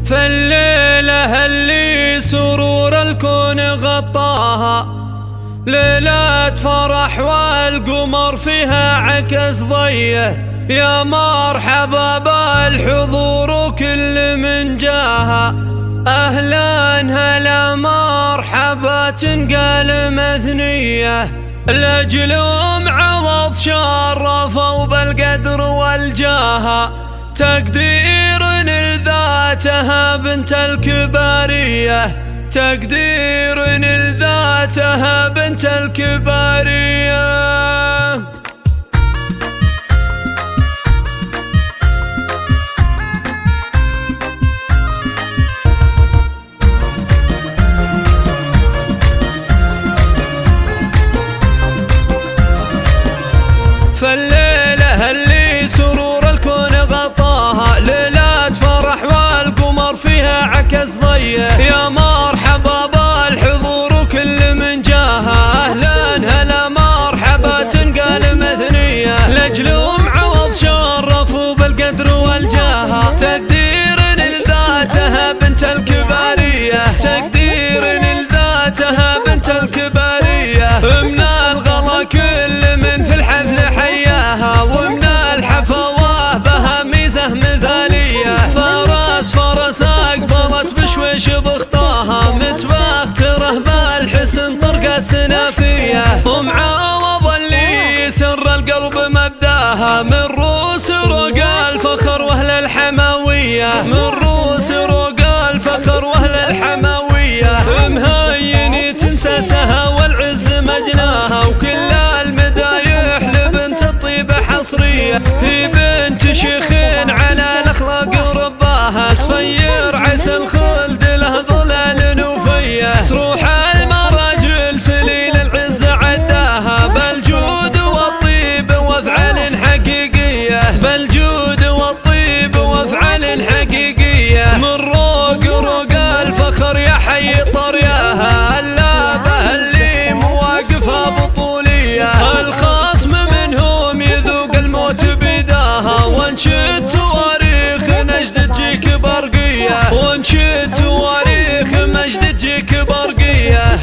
فالليلة اللي سرور الكون غطاها ليلة فرح والقمر فيها عكس ضيه، يا مرحبا بالحضور وكل من جاها. أهلا هلا مرحبا تنقال مثنية، لأجلهم عوض شرفوا بالقدر والجاهة. تقدير لذاتها بنت الكبارية، تقدير لذاتها بنت الكبارية. فالليلة اللي سرور الكون غطاها ليلة فرح والقمر فيها عكس ضيه، يا مرحبا بالحضور وكل من جاها. أهلا هلا مرحبا تنقال مثنية، لأجلهم عوض شرفوا بالقدر والجاهة. تقدير لذاتها بنت الكبارية، تقدير لذاتها بنت الكبارية. من الغلا كل من في الحفل حياها، ومن الحفوة بها ميزة مثالية. فرس أقبلت بشويش بخطاها، متبختره بالحسن طرق السنافية. ومعاوض اللي سر القلب مبداها، من روس روق الفخر واهل الحماوية، من روس روق الفخر واهل الحماوية. مهيني تنساسها والعز مجناها، وكل المدايح لبنت الطيبة حصرية. هي بنت شيخ على الأخلاق رباها، سفير عسل خلد له ظلال نوفية. سروح المراجل سليل العز عداها، بالجود والطيب وافعال حقيقية، بالجود والطيب وافعال حقيقية. من روق الفخر يا حي طرياها، اللابه اللي مواقفها بطولية. الخصم منهم يذوق الموت بداها، وانشد تواريخ نجد تجيك برقية، وانشد تواريخ مجد تجيك برقية.